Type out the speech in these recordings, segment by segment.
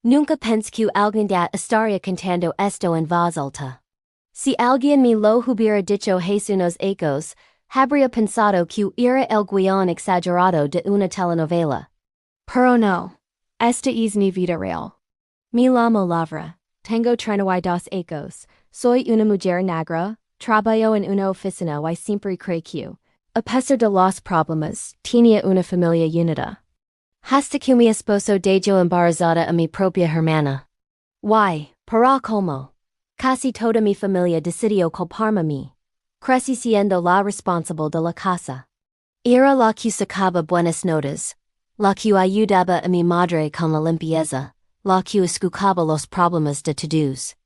Nunca pense que alguien da estaría contando esto en voz alta. Si alguien me lo hubiera dicho hace unos ecos, habría pensado que era el guión exagerado de una telenovela. Pero no. Esta es mi vida real. Me llamo Lavra. Tengo 32 ecos. Soy una mujer negra. Trabajo en una oficina y siempre creí que, a pesar de los problemas, tenía una familia unida. Hasta que mi esposo dejó embarazada a mi propia hermana. Why, para colmo. Casi toda mi familia decidió culparme a mí. Crecí siendo la responsable de la casa. Era la que sacaba buenas notas, la que ayudaba a mi madre con la limpieza, la que escuchaba los problemas de todos.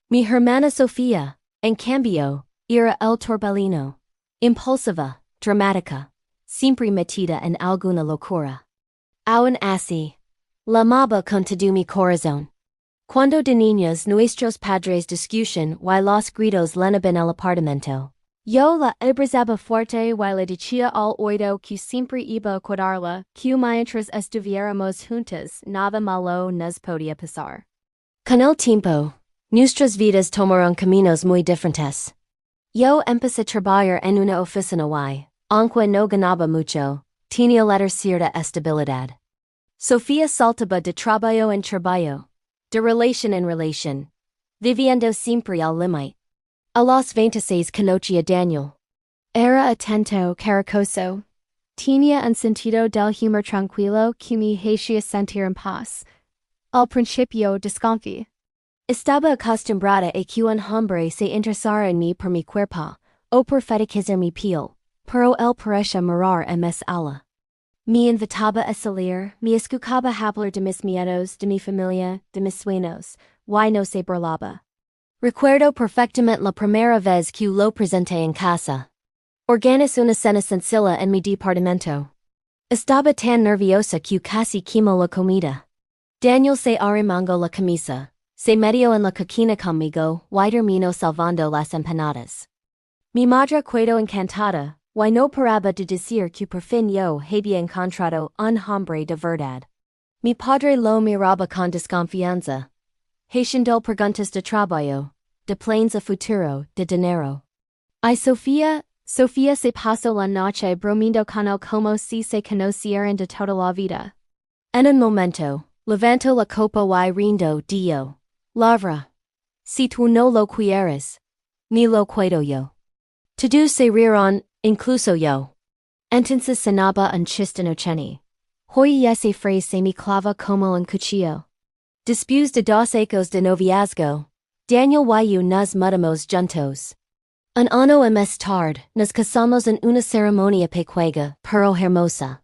Mi hermana Sofía, en cambio, era el torbellino. Impulsiva, dramática, siempre metida en alguna locura. Aún así, la amaba con todo mi corazón. Cuando de niños nuestros padres discutían y los gritos llenaban el apartamento. Yo la abrazaba fuerte y le decía al oído que siempre iba a cuidarla, que mientras estuviéramos juntas nada malo nos podía pasar. Con el tiempo, nuestras vidas tomaron caminos muy diferentes. Yo empecé a trabajar en una oficina y, aunque no ganaba mucho, tenía la cierta estabilidad. Sofía saltaba de trabajo en trabajo, de relación en relación, viviendo siempre al límite. A los 26 conocí a Daniel. Era atento, caricoso. Tenía un sentido del humor tranquilo que me hacía sentir en paz. Al principio desconfié. Estaba acostumbrada a que un hombre se interesara en mí por mi cuerpo, o por fetichizar mi piel, pero él parecía mirar a mis ala. Me invitaba a salir, me escuchaba hablar de mis miedos, de mi familia, de mis sueños, y no se burlaba. Recuerdo perfectamente la primera vez que lo presenté en casa. Organizé una cena sencilla en mi departamento. Estaba tan nerviosa que casi quemó la comida. Daniel se arremangó la camisa, se metió en la cocina conmigo y terminó salvando las empanadas. Mi madre quedó encantada, y no paraba de decir que por fin yo había encontrado un hombre de verdad. Mi padre lo miraba con desconfianza. Haciendo preguntas de trabajo, de planes a futuro, de dinero. Y Sofía se pasó la noche bromeando con él como si se conocieran de toda la vida. En un momento, levantó la copa y rindo dio. Lavra. Si tú no lo quieres, ni lo quiero yo. Todos se rieron, incluso yo. Entonces sonaba un chiste inocente. Hoy esa frase se me clava como un cuchillo. Después de 2 ecos de noviazgo, Daniel y yo nos mudamos juntos. Un año y más tarde, nos casamos en una ceremonia pequeña, pero hermosa.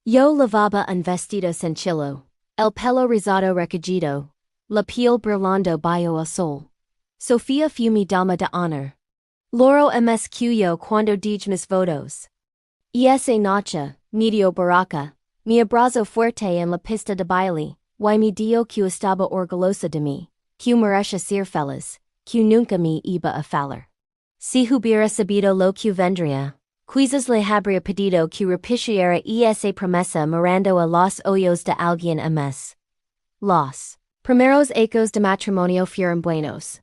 Yo lavaba un vestido sencillo, el pelo rizado recogido, la piel brillando bajo el sol. Sofía fue mi dama de honor. Loro ms cuyo cuando di mis votos. Y esa noche, medio barraca, me abrazó fuerte en la pista de baile, y me dio que estaba orgullosa de mí, que merecía ser feliz, que nunca me iba a fallar. Si hubiera sabido lo que vendría, quizás le habría pedido que repitiera esa promesa mirando a los ojos de alguien a mes. Los primeros ecos de matrimonio fueron buenos.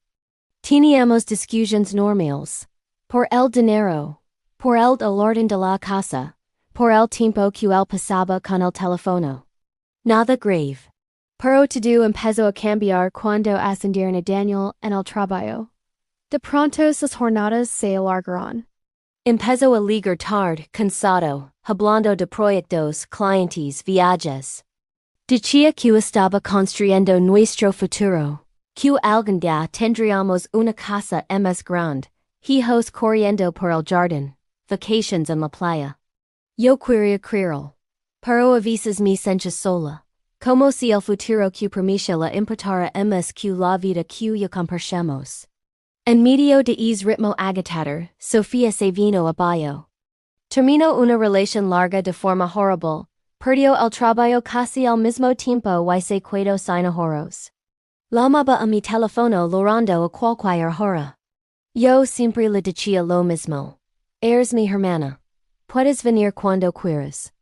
Teníamos discusiones normales. Por el dinero. Por el orden de la casa. Por el tiempo que él pasaba con el teléfono. Nada grave. Pero todo empezó a cambiar cuando ascendieron a Daniel en el trabajo. De pronto sus jornadas se alargaron. Empezó a ligar tarde, cansado, hablando de proyectos, clientes, viajes. Decía que estaba construyendo nuestro futuro. Que algún día tendríamos una casa más grande, hijos corriendo por el jardín, vacations en la playa. Yo quería creerlo. Pero a veces me sentía sola, como si el futuro que permitía la importara más que la vida que ya compartimos. En medio de ese ritmo agitador, Sofía se vino abajo. Terminó una relación larga de forma horrible, perdió el trabajo casi al mismo tiempo y se quedó sin ahorros. Llamaba a mi teléfono llorando a cualquier hora. Yo siempre le decía lo mismo. Eres mi hermana. Puedes venir cuando quieras.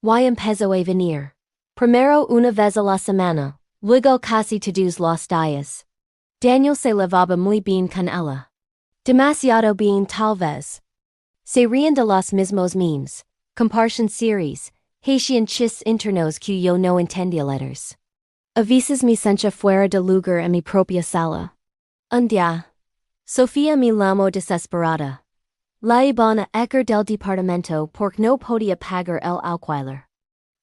Y empezó a venir. Primero una vez a la semana, Luego casi todos los días. Daniel se lavaba muy bien con ella. Demasiado bien tal vez. Se ríen de los mismos memes. Comparten series. Haitian chistes internos que yo no entendía letters. A veces me sentía fuera de lugar en mi propia sala. Un día. Sofía me llamó desesperada. La iban a echar del departamento porque no podía pagar el alquiler.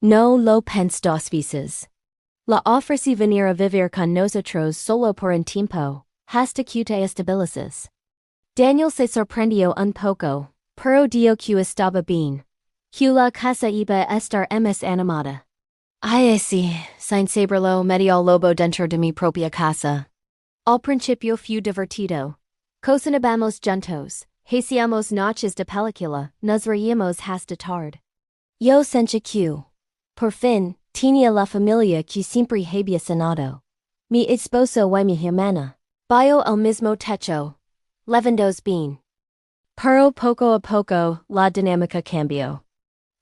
No lo pensé dos veces. La ofrecí venir a vivir con nosotros solo por un tiempo, hasta que te estabilices. Daniel se sorprendió un poco, pero dijo que estaba bien. Que la casa iba a estar más animada. Ay sí, sin saberlo medio lobo dentro de mi propia casa. Al principio fue divertido. Cocinamos juntos, hacíamos noches de película, nos reíamos hasta tarde. Yo sentí que, por fin, tenía la familia que siempre había soñado. Mi esposo y mi hermana. Bajo el mismo techo. Levandos bien. Pero poco a poco, la dinámica cambió.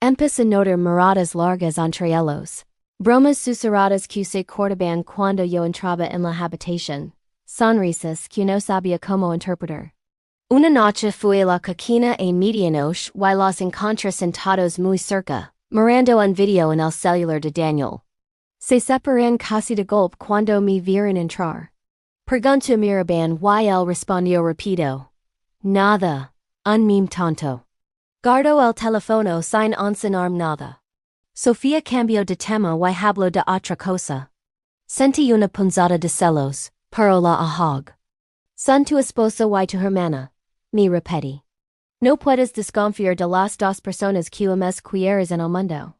Empecé a notar miradas largas entre ellos. Bromas susurradas que se cortaban cuando yo entraba en la habitación. Sonrisas que no sabía cómo interpretar. Una noche fui a la cocina a medianoche y los encontré sentados muy cerca, mirando un video en el celular de Daniel. Se separan casi de golpe cuando me vieron entrar. Pregunto a Miraban y él respondió rápido. Nada, un meme tonto. Guardo el teléfono sin enseñar nada. Sofía cambió de tema y habló de otra cosa. Sentí una punzada de celos, pero la ahog. Son tu esposa y tu hermana. Me repetí. No puedes desconfiar de las dos personas que más quieres en el mundo.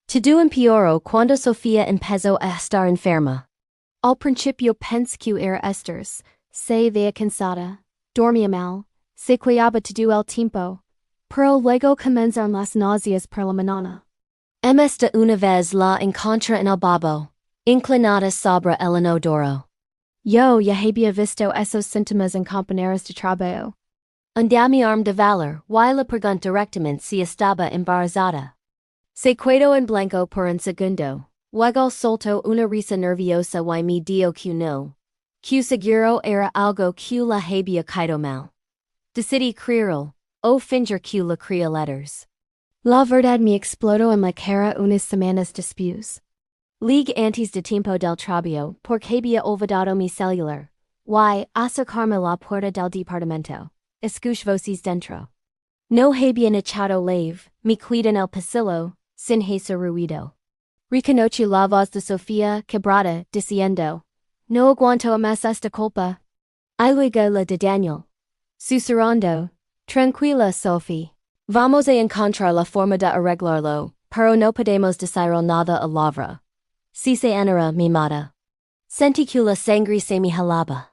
Todo empeoró cuando Sofía empezó a estar enferma. Al principio pensé que era estrés, se veía cansada, dormía mal, se cuidaba todo el tiempo, pero luego comenzaron las náuseas por la mañana. De una vez la encontré en el babo, inclinada sobre el inodoro. Yo ya había visto esos síntomas en compañeros de trabajo. Un día mi arm de valor y le pregunté directamente si estaba embarazada. Se quedó en blanco por un segundo, luego soltó una risa nerviosa y me dijo que no. Que seguro era algo que la había caído mal. Decidí creerlo, o fingir que le creía letters. La verdad me explotó en la cara unas semanas después. Ligue antes de tiempo del trabajo porque había olvidado mi celular. Y, acercarme la puerta del departamento. Escuché voces dentro. No habían echado lave, me quedé en el pasillo, sin hacer ruido. Reconocí la voz de Sofía quebrada, diciendo, no aguanto más esta culpa. Y luego la de Daniel. Susurrando, tranquila Sophie. Vamos a encontrar la forma de arreglarlo, pero no podemos decir nada a Lavra. Si se enera me mata. Sentí que la sangre se me helaba.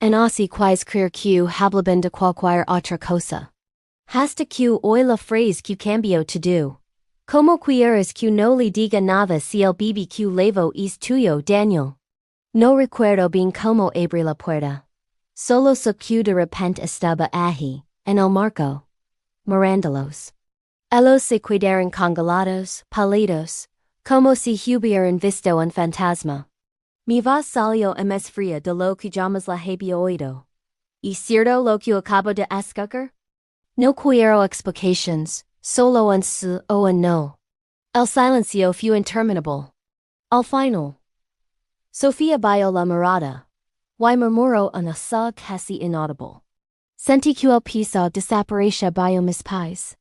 En así quais creer que hablaban de cualquier otra cosa. Hasta que oí la frase que cambió todo. Como quieres que no le diga nada si el bebé que levo es tuyo, Daniel? No recuerdo bien cómo abrí la puerta. Solo sé que de repente estaba allí, en el marco. Mirándolos. Ellos se quedaron congelados, pálidos, como si hubieran visto un fantasma. Mi voz salió más fría de lo que jamás la había oído. ¿Es cierto lo que acabo de escuchar? No quiero explications, solo un sí o un no. El silencio fue interminable. Al final, Sofía bajó la mirada, y murmuró una sa casi inaudible. Sentí que el piso desaparecía bajo mis pies.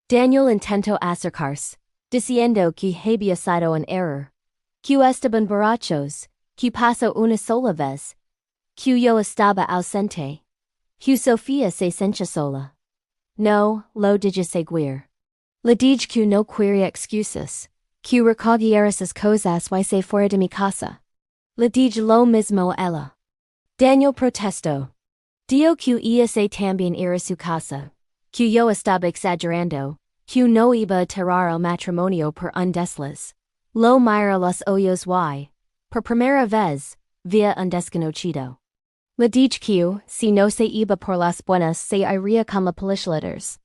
Daniel intentó acercarse, diciendo que había sido un error. Que estaban borrachos, que pasó una sola vez. Que yo estaba ausente. Que Sofía se sentía sola. No, lo dije seguir. Le dije que no quería excusas. Que recogiera esas cosas y se fuera de mi casa. Le dije lo mismo a ella. Daniel protestó. Dijo que ella se también era su casa. Que yo estaba exagerando. Que no iba a tirar el matrimonio por un desliz. Lo mira los ojos y, por primera vez, via un desconocido. Le dije que, si no se iba por las buenas se iría con la policletters.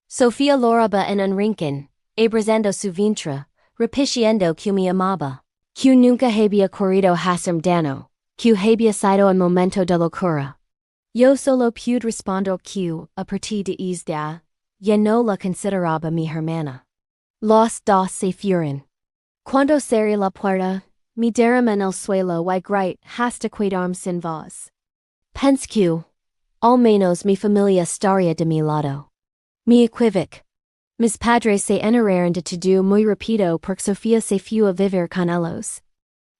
Sofía loraba en un rincón, abrazando su vientre, repitiendo que me amaba. Q nunca había corrido hasum dano, Q había sido en momento de locura. Yo solo pude respondo Q, a partir de isda, ya no la consideraba mi hermana. Los dos se fueron. Cuando cerré la puerta, mi dieron en el suelo y grite hasta quedarme sin voz. Pense Q. Al menos mi familia estaría de mi lado. Mi equivoc. Mis padres se enteraron de todo muy rápido porque Sofía se fue a vivir con ellos.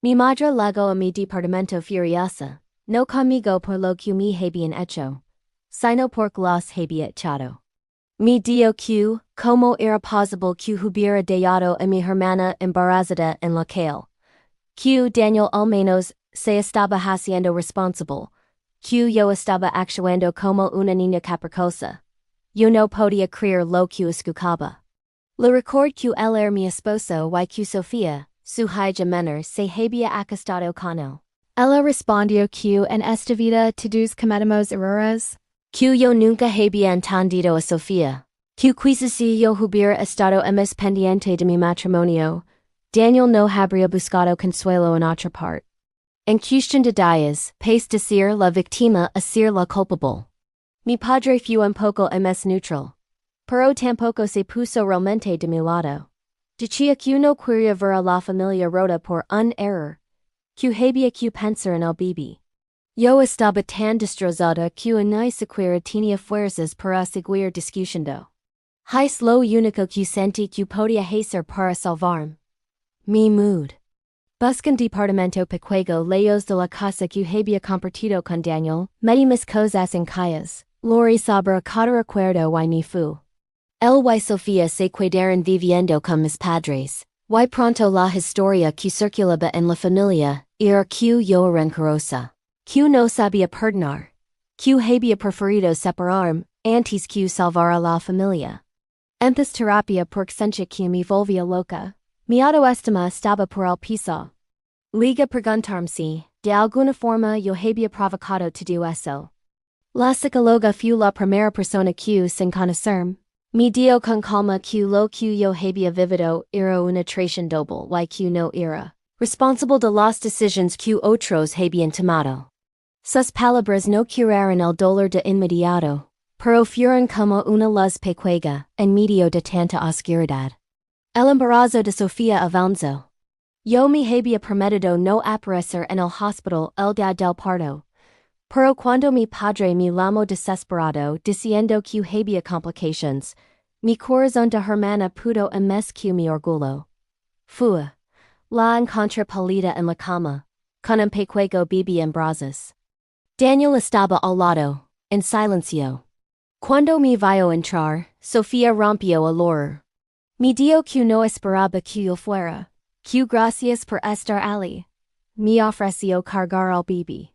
Mi madre llegó a mi departamento furiosa, no conmigo por lo que me habían hecho, sino porque los había echado. Mi dio Q, como era posible que hubiera dejado a mi hermana embarazada en la calle. Q Daniel al menos se estaba haciendo responsable. Q yo estaba actuando como una niña caprichosa. Yo no podía creer lo que escuchaba. Le record que él era mi esposo y que Sofía, su hija menor, se había acostado con él. Ella respondió que en esta vida todos cometemos errores. Que yo nunca había entendido a Sofía. Que quizás si yo hubiera estado más pendiente de mi matrimonio, Daniel no habría buscado consuelo en otra parte. En cuestión de días, pace de ser la víctima a ser la culpable. Mi padre fue un poco más neutral. Pero tampoco se puso realmente de mi lado. Decía que no quería ver a la familia rota por un error. Que había que pensar en el bebé. Yo estaba tan destrozada que ni siquiera tenía fuerzas para seguir discutiendo. Es lo único que sentí que podía hacer para salvarme. Mi mood. Buscan departamento pequeño lejos de la casa que había compartido con Daniel, metí mis cosas en calles, Lori sobre cada recuerdo y me fu. Él y Sofía se quedaron viviendo con mis padres, y pronto la historia que circulaba en la familia era que yo rencorosa, que no sabía perdonar, que había preferido separarme antes que salvar a la familia. Empecé terapia porque sentía que me volvía loca. Mi autoestima estaba por el piso. Liga preguntarme si, de alguna forma yo había provocado todo eso. La psicóloga fue la primera persona que, sin conocerme, me dio con calma que lo que yo había vivido era una traición doble y que no era responsable de las decisiones que otros habían tomado. Sus palabras no curaron el dolor de inmediato, pero fueron como una luz pequeña en medio de tanta oscuridad. El embarazo de Sofía avanzó. Yo me había prometido no aparecer en el hospital el día del parto. Pero cuando mi padre me llamó desesperado diciendo que había complications, mi corazón de hermana pudo más que mi orgullo. Fue. La encontré pálida en la cama, con un pequeño bebé en brazos. Daniel estaba al lado, en silencio. Cuando me vio entrar, Sofía rompió a llorar. Me dijo que no esperaba que yo fuera, que gracias por estar allí. Me ofreció cargar al bebé.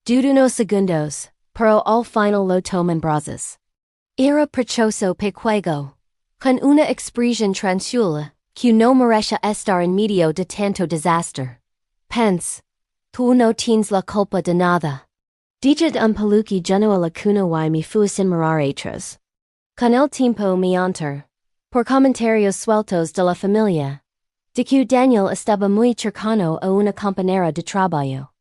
Duró unos segundos, pero al final lo tomó en brazos. Era precioso pequeño, con una expresión tranquila, que no merece estar en medio de tanto desastre. Pense, tú no tienes la culpa de nada. Dije un peluque lleno a la cuna y me fui sin mirar atrás. Con el tiempo me enteré, por comentarios sueltos de la familia, de que Daniel estaba muy cercano a una compañera de trabajo.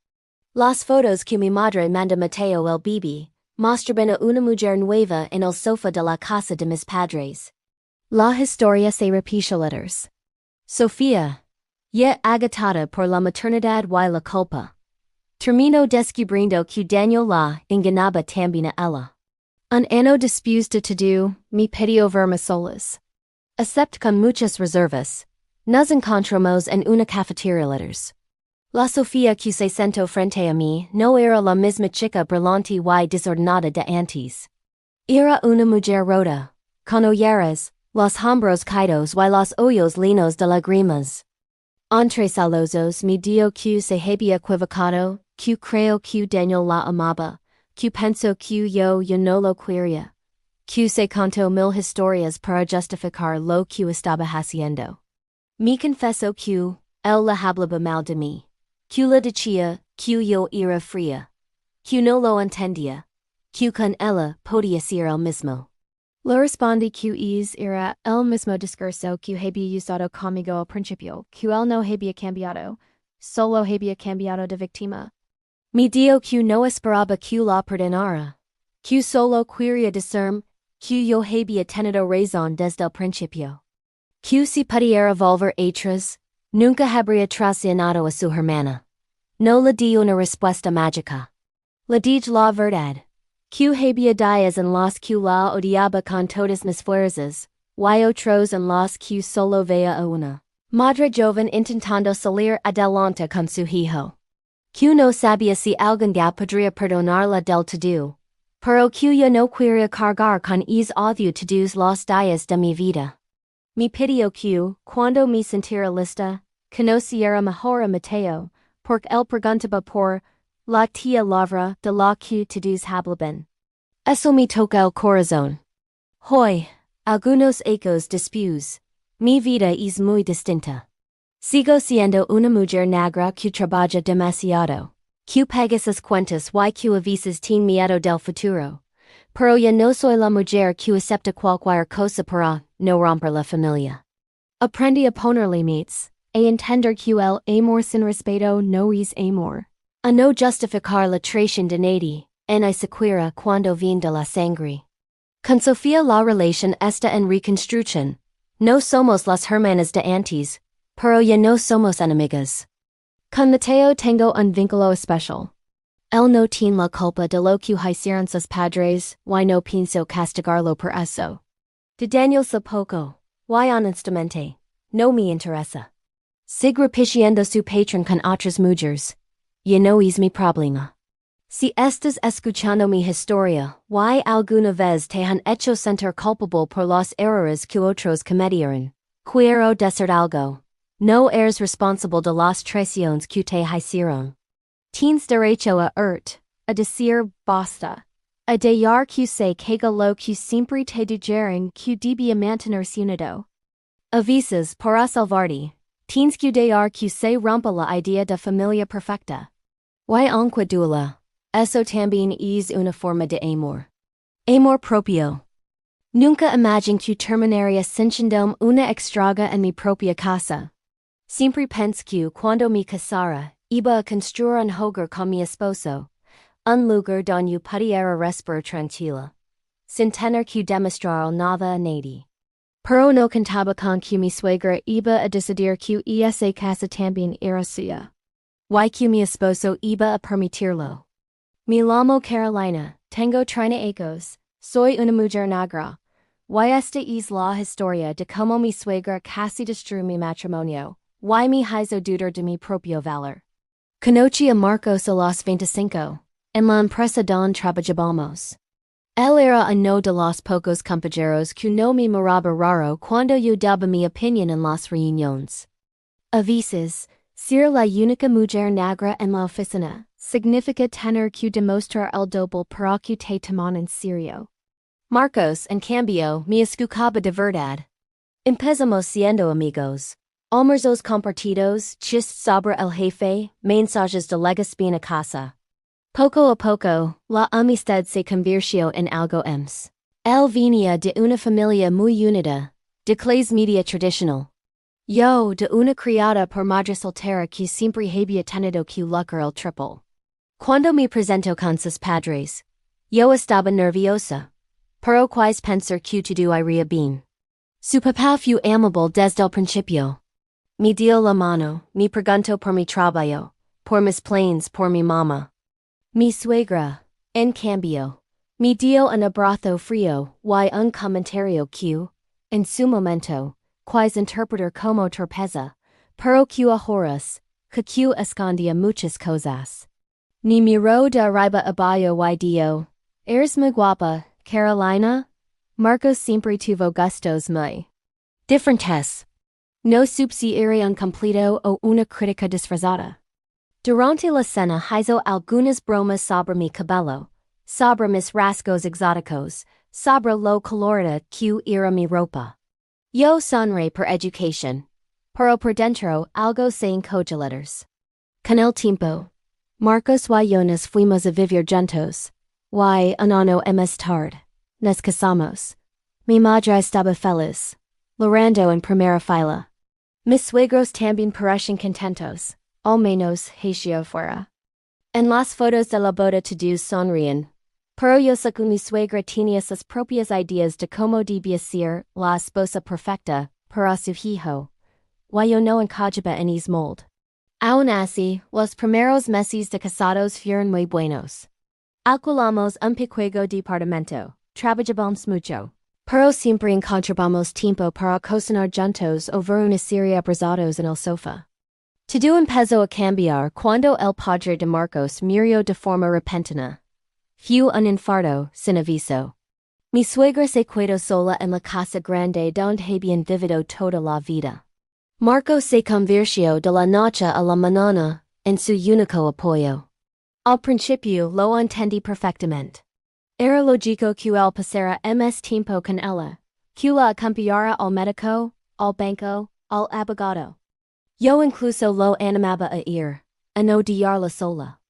Las fotos que mi madre mandó Mateo el bebé mostraban a una mujer nueva en el sofá de la casa de mis padres. La historia se repite letters. Sofía, ya agotada por la maternidad y la culpa, terminó descubriendo que Daniel la engañaba también a ella. Un año después de todo, me pidió verme solas. Excepto con muchas reservas, nos encontramos en una cafetería letters. La Sofía que se sentó frente a mí no era la misma chica brillante y desordenada de antes. Era una mujer rota, con olleras, los hombros caídos y los ojos llenos de lágrimas. Entre sollozos me dijo que se había equivocado, que creo que Daniel la amaba, que pensó que yo no lo quería, que se contó mil historias para justificar lo que estaba haciendo. Me confesó que él le hablaba mal de mí, que le decía que yo era fría, que no lo entendía, que con ella podía ser el mismo. Le respondí que era el mismo discurso que había usado conmigo al principio, que él no había cambiado, solo había cambiado de victima. Mi dio que no esperaba que la perdonara. Que solo quería decirme que yo había tenido razón desde el principio. Que si pudiera volver atrás, nunca habría traicionado a su hermana. No le di una respuesta mágica. Le dije la verdad. Que había días en los que la odiaba con todas mis fuerzas, y otros en los que solo veía a una madre joven intentando salir adelante con su hijo. Que no sabía si algún día podría perdonarla del todo, pero que yo no quería cargar con ese odio todos los días de mi vida. Me pidió que, cuando me sintiera lista, conociera mejor a Mateo, porque él preguntaba por la tía Lavra de la que todos hablaban. Eso me toca el corazón. Hoy, algunos ecos después, mi vida es muy distinta. Sigo siendo una mujer negra que trabaja demasiado, que paga sus cuentas y que a veces tiene miedo del futuro. Pero ya no soy la mujer que acepta cualquier cosa para no romper la familia. Aprendí a poner límites, a entender que el amor sin respeto no es amor. A no justificar la traición de nadie, ni siquiera cuando viene de la sangre. Con Sofía la relación está en reconstrucción. No somos las hermanas de antes, pero ya no somos enemigas. Con Mateo tengo un vínculo especial. Él no tiene la culpa de lo que hicieron sus padres, y no pienso castigarlo por eso. De Daniel poco, y honestamente, no me interesa. Sigue repitiendo su patrón con otras mujeres. Ya no es mi problema. Si estás escuchando mi historia, y alguna vez te han hecho sentir culpable por los errores que otros cometieron, quiero decir algo. No eres responsable de las traiciones que te hicieron. Tienes derecho a decir basta. A dejar que se caiga lo que siempre te dijeron que debía mantenerse unido. A veces, para salvarte, tienes que dejar que se rompa la idea de familia perfecta. Y aunque duela, eso también es una forma de amor. Amor propio. Nunca imagine que terminaría sintiéndome una extraga en mi propia casa. Siempre pensé que cuando me casara, iba a construir un hogar con mi esposo, un lugar donde pudiera respirar tranquila, sin tener que demostrar nada a nadie. Pero no contaba con que mi suegra iba a decidir que esa casa también era suya. Y que mi esposo iba a permitirlo. Me llamo Carolina, tengo 30 años, soy una mujer negra. Y esta es la historia de cómo mi suegra casi destruyó mi matrimonio, y me hizo dudar de mi propio valor. Conocí a Marcos a los 25, en la empresa donde trabajamos. Él era uno de los pocos compañeros que no me miraba raro cuando yo daba mi opinión en las reuniones. A veces, ser la única mujer negra en la oficina significa tener que demostrar el doble para que te tomen en serio. Marcos, en cambio, me escuchaba de verdad. Empezamos siendo amigos. Almuerzos compartidos, chistes sobre el jefe, mensajes de legazpi a casa. Poco a poco, la amistad se convirtió en algo más. Él venía de una familia muy unida, de clase media tradicional. Yo de una criada por madre soltera que siempre había tenido que lucrar el triple. Cuando me presentó con sus padres, yo estaba nerviosa, pero quise pensar que todo iría bien. Su papá fue amable desde el principio. Me dio la mano, me preguntó por mi trabajo, por mis planes, por mi mamá. Mi suegra, en cambio, me dio un abrazo frío y un comentario que, en su momento, quise interpretar como torpeza, pero que ahora, que escondía muchas cosas. Ni miró de arriba abajo y dijo, eres muy guapa, Carolina. Marcos siempre tuvo gustos muy diferentes. No supe si era un completo o una crítica disfrazada. Durante la cena hizo algunas bromas sobre mi cabello, sobre mis rasgos exóticos, sobre lo colorida que era mi ropa. Yo sonreí por educación, pero por dentro algo se encogió. Con el tiempo, Marcos y yo nos fuimos a vivir juntos, y un año más tarde, nos casamos. Mi madre estaba feliz, llorando en primera fila. Mis suegros también parecen contentos. al menos hatio fuera. En las fotos de la boda todos sonríen. Pero yo sé que mi suegra tenía sus propias ideas de cómo debía ser la esposa perfecta para su hijo. Yo no encajaba en ese mold. Aun así, los primeros meses de casados fueron muy buenos. Alquilamos un pequeño departamento, trabajamos mucho. Pero siempre encontramos tiempo para cocinar juntos o ver una serie abrazados en el sofá. Todo empezó a cambiar cuando el padre de Marcos murió de forma repentina. Fue un infarto, sin aviso. Mi suegra se quedó sola en la casa grande donde habían vivido toda la vida. Marcos se convirtió de la noche a la mañana en su único apoyo. Al principio lo entendí perfectamente. Era lógico que él pasara más tiempo con ella, que la acompañara al médico, al banco, al abogado. Yo incluso lo animaba a ir, a no dejarla sola.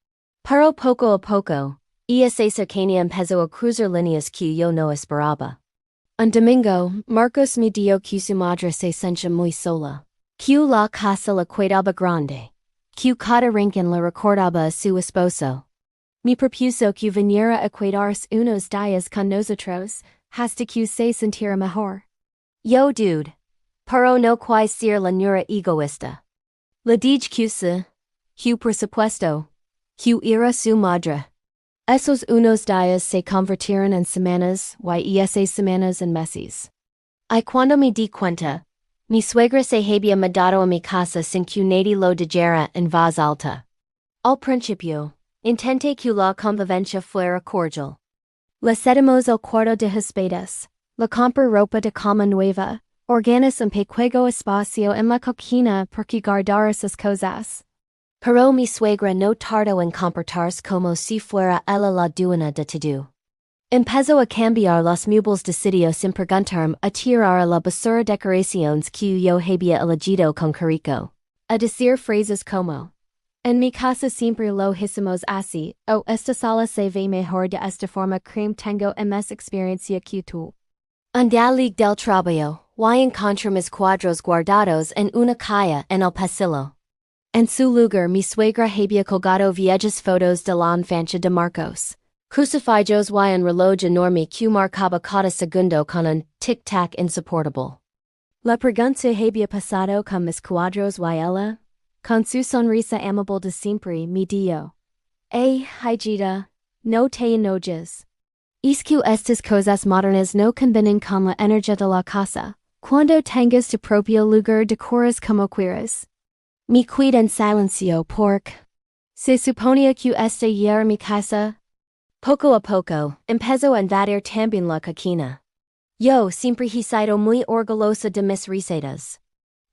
Pero poco a poco, ella se cercanía empezó a cruzar líneas que yo no esperaba. Un domingo, Marcos me dijo que su madre se sentía muy sola, que la casa la cuidaba grande, que cada rincón la recordaba a su esposo. Me propuso que viniera a quedarse unos días con nosotros, hasta que se sintiera mejor. Yo dude. Pero no quise ser la nura egoísta. Le dije que sí, que por supuesto, que era su madre. Esos unos días se convirtieron en semanas y esas semanas en meses. Y cuando me di cuenta, mi suegra se había mudado a mi casa sin que nadie lo dijera en voz alta. Al principio, intenté que la convivencia fuera cordial. Le cedimos el cuarto de hospedes, le compré ropa de cama nueva, organizamos un pequeño espacio en la cocina porque guardar sus cosas. Pero mi suegra no tardó en comportarse como si fuera ella la dueña de todo. Empezó a cambiar los muebles de sitio sin preguntarme, a tirar la basura decoraciones que yo había elegido con cariño. A decir phrases como: en mi casa siempre lo hicimos así, o esta sala se ve mejor de esta forma, tengo más experiencia que tú. En la liga del trabajo, encontré mis cuadros guardados en una caja en el pasillo. En su lugar mi suegra había colgado viejas fotos de la infancia de Marcos, crucifijos y un reloj enorme que marcaba cada segundo con un tic-tac insoportable. La pregunta había pasado con mis cuadros y ella, con su sonrisa amable de siempre, me dijo: hijita, no te enojes. Es que estas cosas modernas no combinan con la energía de la casa, cuando tengas tu propio lugar decoras como quieras. Me quedé en silencio porque se suponía que esta era mi casa. Poco a poco, empezó a invadir también la cocina. Yo siempre he sido muy orgullosa de mis recetas.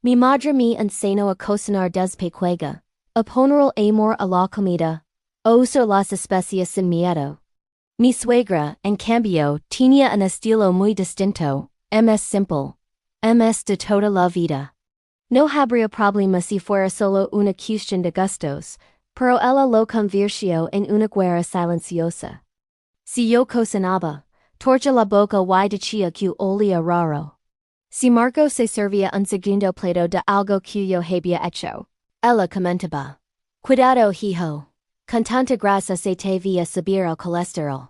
Mi madre me enseñó a cocinar despequega, a poner el amor a la comida, a usar las especias sin miedo. Mi suegra, en cambio, tenía un estilo muy distinto, más simple, más de toda la vida. No habría problema si fuera solo una cuestión de gustos, pero ella lo convirtió en una guerra silenciosa. Si yo cocinaba, torcha la boca y decía que olía raro. Si Marco se servía un segundo plato de algo que yo había hecho, ella comentaba: cuidado hijo, con tanta grasa se te va a subir el colesterol.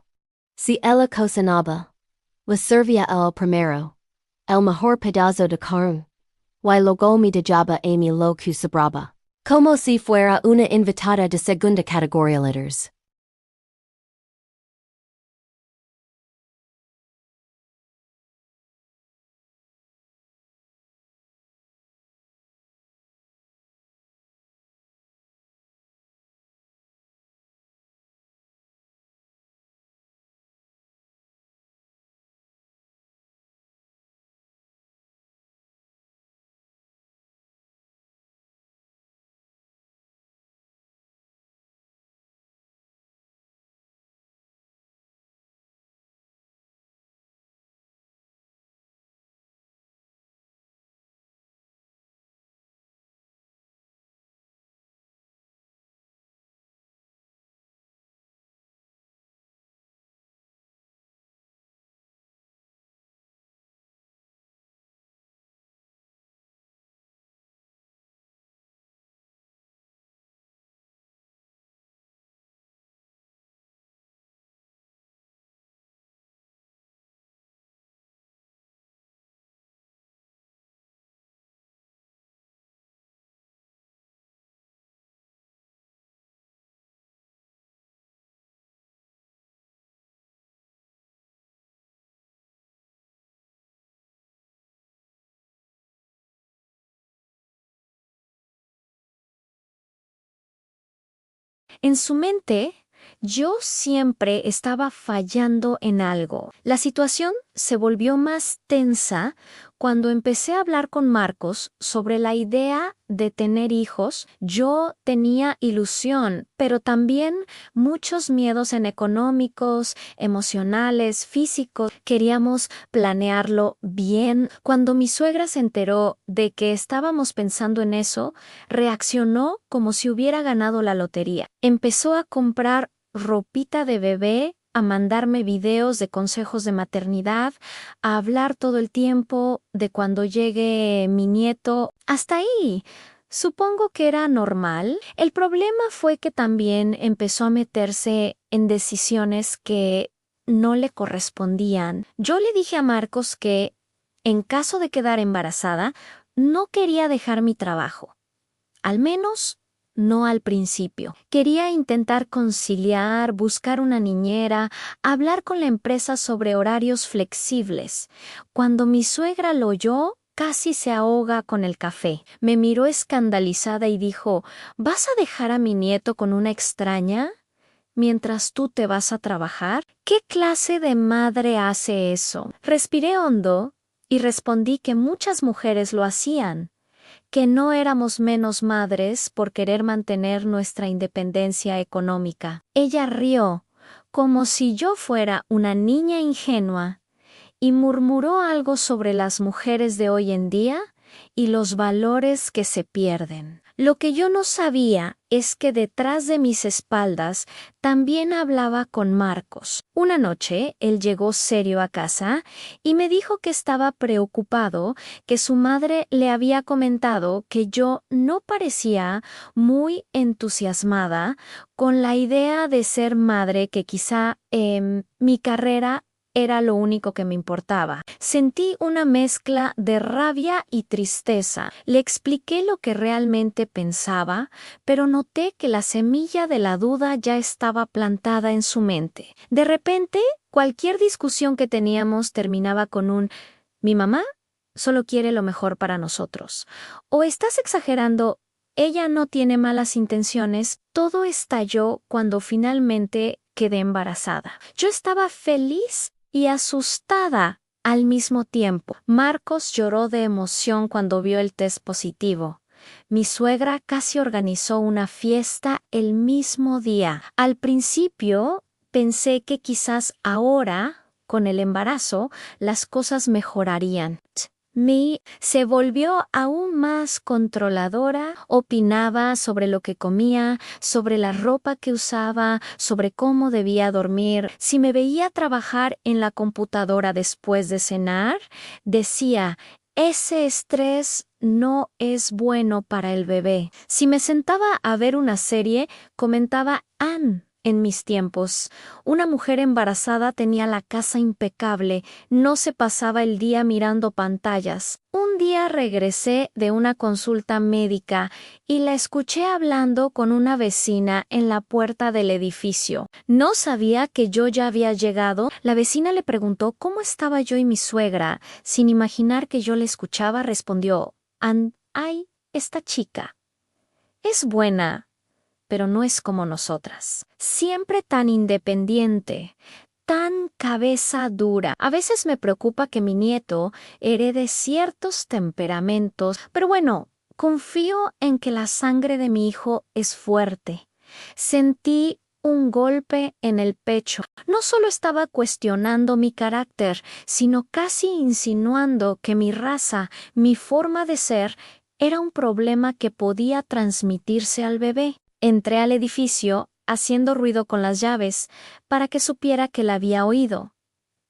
Si ella cocinaba, le servía el primero, el mejor pedazo de carne, y luego me dejaba a mí lo que sobraba, como si fuera una invitada de segunda categoría letters. En su mente, yo siempre estaba fallando en algo. La situación se volvió más tensa cuando empecé a hablar con Marcos sobre la idea de tener hijos. Yo tenía ilusión, pero también muchos miedos en económicos, emocionales, físicos. Queríamos planearlo bien. Cuando mi suegra se enteró de que estábamos pensando en eso, reaccionó como si hubiera ganado la lotería. Empezó a comprar ropita de bebé, a mandarme videos de consejos de maternidad, a hablar todo el tiempo de cuando llegue mi nieto. Hasta ahí. Supongo que era normal. El problema fue que también empezó a meterse en decisiones que no le correspondían. Yo le dije a Marcos que, en caso de quedar embarazada, no quería dejar mi trabajo. Al menos no al principio. Quería intentar conciliar, buscar una niñera, hablar con la empresa sobre horarios flexibles. Cuando mi suegra lo oyó, casi se ahoga con el café. Me miró escandalizada y dijo, ¿vas a dejar a mi nieto con una extraña mientras tú te vas a trabajar? ¿Qué clase de madre hace eso? Respiré hondo y respondí que muchas mujeres lo hacían, que no éramos menos madres por querer mantener nuestra independencia económica. Ella rió, como si yo fuera una niña ingenua, y murmuró algo sobre las mujeres de hoy en día y los valores que se pierden. Lo que yo no sabía es que detrás de mis espaldas también hablaba con Marcos. Una noche él llegó serio a casa y me dijo que estaba preocupado, que su madre le había comentado que yo no parecía muy entusiasmada con la idea de ser madre, que quizá mi carrera era lo único que me importaba. Sentí una mezcla de rabia y tristeza. Le expliqué lo que realmente pensaba, pero noté que la semilla de la duda ya estaba plantada en su mente. De repente, cualquier discusión que teníamos terminaba con un «Mi mamá solo quiere lo mejor para nosotros». O «Estás exagerando, ella no tiene malas intenciones». Todo estalló cuando finalmente quedé embarazada. Yo estaba feliz y asustada al mismo tiempo. Marcos lloró de emoción cuando vio el test positivo. Mi suegra casi organizó una fiesta el mismo día. Al principio pensé que quizás ahora, con el embarazo, las cosas mejorarían. Mi se volvió aún más controladora, opinaba sobre lo que comía, sobre la ropa que usaba, sobre cómo debía dormir. Si me veía trabajar en la computadora después de cenar, decía, ese estrés no es bueno para el bebé. Si me sentaba a ver una serie, comentaba, en mis tiempos, una mujer embarazada tenía la casa impecable, no se pasaba el día mirando pantallas. Un día regresé de una consulta médica y la escuché hablando con una vecina en la puerta del edificio. No sabía que yo ya había llegado. La vecina le preguntó cómo estaba yo y mi suegra. Sin imaginar que yo le escuchaba, respondió, «Ay, esta chica es buena, pero no es como nosotras. Siempre tan independiente, tan cabeza dura. A veces me preocupa que mi nieto herede ciertos temperamentos, pero bueno, confío en que la sangre de mi hijo es fuerte». Sentí un golpe en el pecho. No solo estaba cuestionando mi carácter, sino casi insinuando que mi raza, mi forma de ser, era un problema que podía transmitirse al bebé. Entré al edificio haciendo ruido con las llaves para que supiera que la había oído.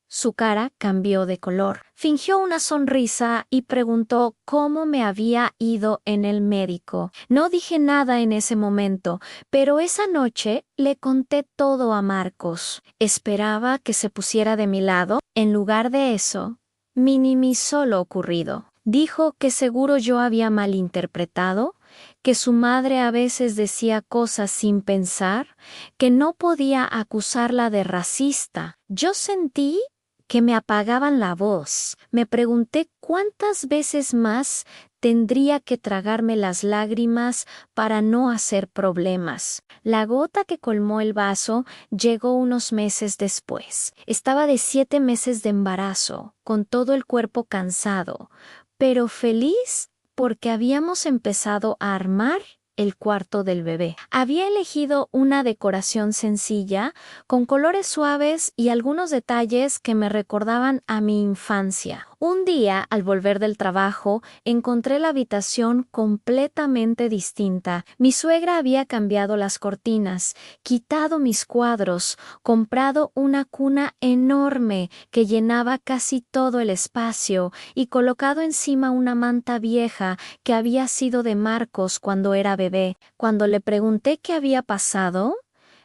Su cara cambió de color. Fingió una sonrisa y preguntó cómo me había ido en el médico. No dije nada en ese momento, pero esa noche le conté todo a Marcos. Esperaba que se pusiera de mi lado. En lugar de eso, minimizó lo ocurrido. Dijo que seguro yo había malinterpretado, que su madre a veces decía cosas sin pensar, que no podía acusarla de racista. Yo sentí que me apagaban la voz. Me pregunté cuántas veces más tendría que tragarme las lágrimas para no hacer problemas. La gota que colmó el vaso llegó unos meses después. Estaba de 7 meses de embarazo, con todo el cuerpo cansado, pero feliz porque habíamos empezado a armar el cuarto del bebé. Había elegido una decoración sencilla, con colores suaves y algunos detalles que me recordaban a mi infancia. Un día, al volver del trabajo, encontré la habitación completamente distinta. Mi suegra había cambiado las cortinas, quitado mis cuadros, comprado una cuna enorme que llenaba casi todo el espacio y colocado encima una manta vieja que había sido de Marcos cuando era bebé. Cuando le pregunté qué había pasado,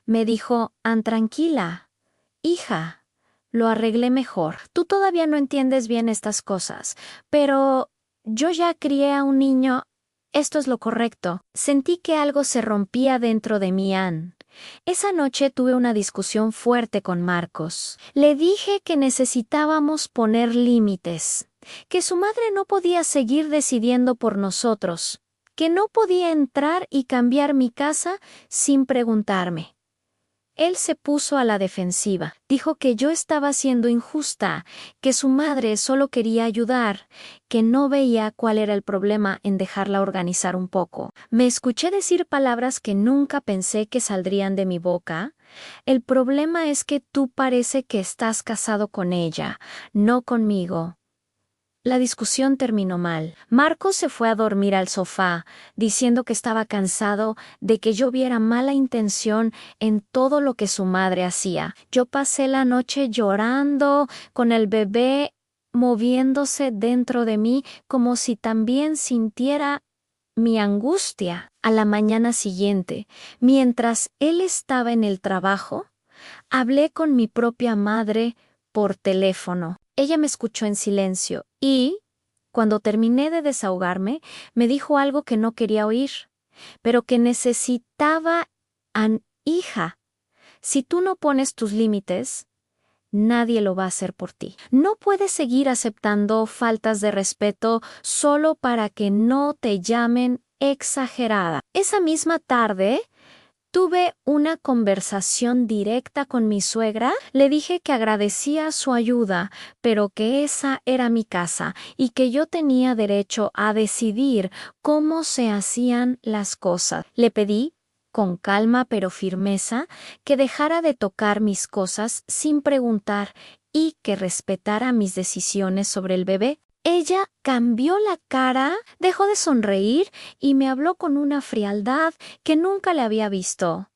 me dijo: tranquila, hija. Lo arreglé mejor. Tú todavía no entiendes bien estas cosas, pero yo ya crié a un niño. Esto es lo correcto. Sentí que algo se rompía dentro de mí, Ann. Esa noche tuve una discusión fuerte con Marcos. Le dije que necesitábamos poner límites, que su madre no podía seguir decidiendo por nosotros, que no podía entrar y cambiar mi casa sin preguntarme. Él se puso a la defensiva. Dijo que yo estaba siendo injusta, que su madre solo quería ayudar, que no veía cuál era el problema en dejarla organizar un poco. Me escuché decir palabras que nunca pensé que saldrían de mi boca. El problema es que tú parece que estás casado con ella, no conmigo. La discusión terminó mal. Marcos se fue a dormir al sofá, diciendo que estaba cansado de que yo viera mala intención en todo lo que su madre hacía. Yo pasé la noche llorando, con el bebé moviéndose dentro de mí como si también sintiera mi angustia. A la mañana siguiente, mientras él estaba en el trabajo, hablé con mi propia madre por teléfono. Ella me escuchó en silencio y, cuando terminé de desahogarme, me dijo algo que no quería oír, pero que necesitaba. Hija, si tú no pones tus límites, nadie lo va a hacer por ti. No puedes seguir aceptando faltas de respeto solo para que no te llamen exagerada. Esa misma tarde, tuve una conversación directa con mi suegra. Le dije que agradecía su ayuda, pero que esa era mi casa y que yo tenía derecho a decidir cómo se hacían las cosas. Le pedí, con calma pero firmeza, que dejara de tocar mis cosas sin preguntar y que respetara mis decisiones sobre el bebé. Ella cambió la cara, dejó de sonreír y me habló con una frialdad que nunca le había visto.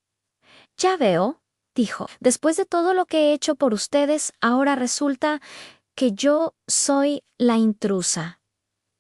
Ya veo, dijo, después de todo lo que he hecho por ustedes, ahora resulta que yo soy la intrusa.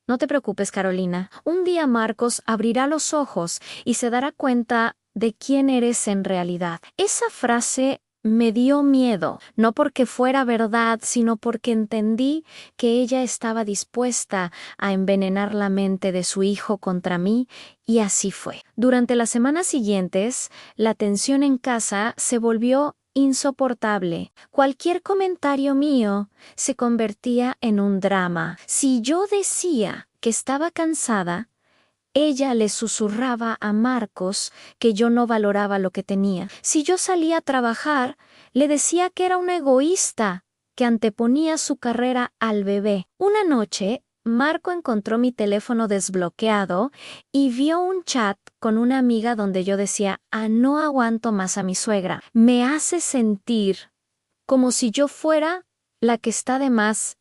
No te preocupes, Carolina. Un día Marcos abrirá los ojos y se dará cuenta de quién eres en realidad. Esa frase me dio miedo, no porque fuera verdad, sino porque entendí que ella estaba dispuesta a envenenar la mente de su hijo contra mí, y así fue. Durante las semanas siguientes, la tensión en casa se volvió insoportable. Cualquier comentario mío se convertía en un drama. Si yo decía que estaba cansada, ella le susurraba a Marcos que yo no valoraba lo que tenía. Si yo salía a trabajar, le decía que era una egoísta, que anteponía su carrera al bebé. Una noche, Marco encontró mi teléfono desbloqueado y vio un chat con una amiga donde yo decía: no aguanto más a mi suegra. Me hace sentir como si yo fuera la que está de más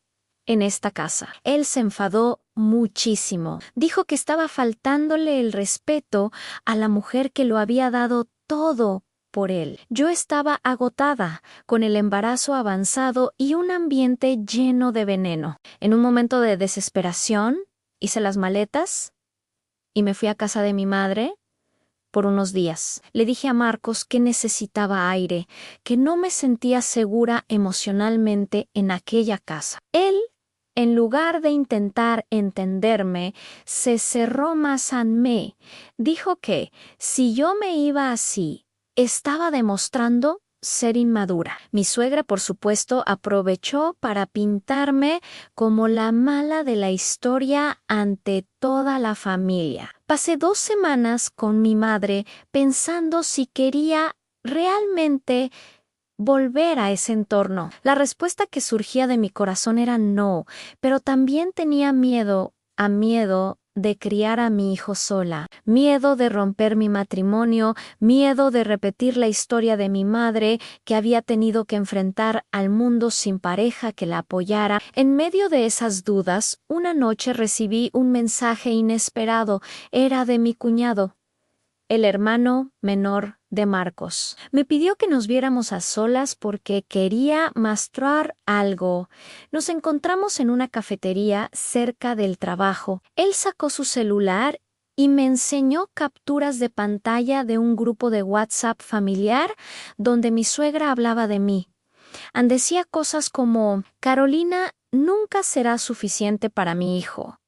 en esta casa. Él se enfadó muchísimo. Dijo que estaba faltándole el respeto a la mujer que lo había dado todo por él. Yo estaba agotada, con el embarazo avanzado y un ambiente lleno de veneno. En un momento de desesperación, hice las maletas y me fui a casa de mi madre por unos días. Le dije a Marcos que necesitaba aire, que no me sentía segura emocionalmente en aquella casa. Él, en lugar de intentar entenderme, se cerró más en mí. Dijo que, si yo me iba así, estaba demostrando ser inmadura. Mi suegra, por supuesto, aprovechó para pintarme como la mala de la historia ante toda la familia. Pasé 2 semanas con mi madre pensando si quería realmente volver a ese entorno. La respuesta que surgía de mi corazón era no, pero también tenía miedo de criar a mi hijo sola, miedo de romper mi matrimonio, miedo de repetir la historia de mi madre que había tenido que enfrentar al mundo sin pareja que la apoyara. En medio de esas dudas, una noche recibí un mensaje inesperado. Era de mi cuñado, el hermano menor de Marcos. Me pidió que nos viéramos a solas porque quería mostrar algo. Nos encontramos en una cafetería cerca del trabajo. Él sacó su celular y me enseñó capturas de pantalla de un grupo de WhatsApp familiar donde mi suegra hablaba de mí. Decía cosas como: Carolina nunca será suficiente para mi hijo.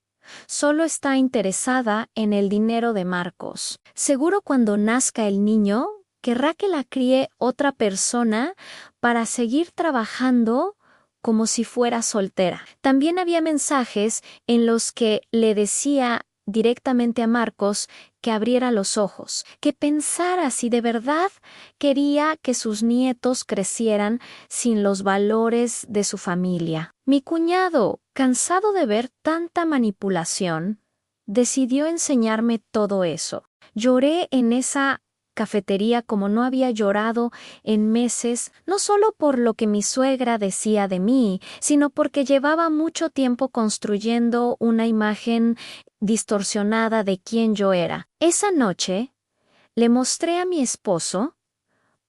Solo está interesada en el dinero de Marcos. Seguro cuando nazca el niño, querrá que la críe otra persona para seguir trabajando como si fuera soltera. También había mensajes en los que le decía directamente a Marcos que abriera los ojos, que pensara si de verdad quería que sus nietos crecieran sin los valores de su familia. Mi cuñado, cansado de ver tanta manipulación, decidió enseñarme todo eso. Lloré en esa cafetería como no había llorado en meses, no solo por lo que mi suegra decía de mí, sino porque llevaba mucho tiempo construyendo una imagen distorsionada de quién yo era. Esa noche le mostré a mi esposo,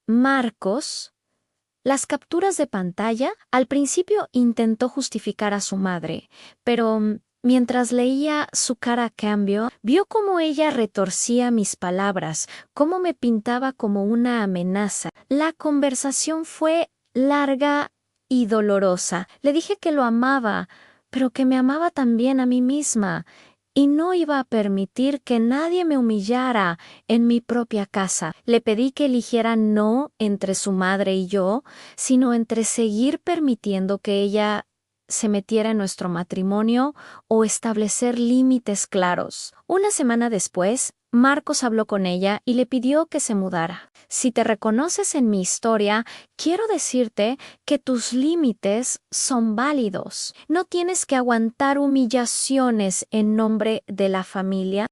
Marcos, las capturas de pantalla. Al principio intentó justificar a su madre, pero mientras leía su cara a cambio, vio cómo ella retorcía mis palabras, cómo me pintaba como una amenaza. La conversación fue larga y dolorosa. Le dije que lo amaba, pero que me amaba también a mí misma, y no iba a permitir que nadie me humillara en mi propia casa. Le pedí que eligiera no entre su madre y yo, sino entre seguir permitiendo que ella se metiera en nuestro matrimonio o establecer límites claros. Una semana después, Marcos habló con ella y le pidió que se mudara. Si te reconoces en mi historia, quiero decirte que tus límites son válidos. No tienes que aguantar humillaciones en nombre de la familia.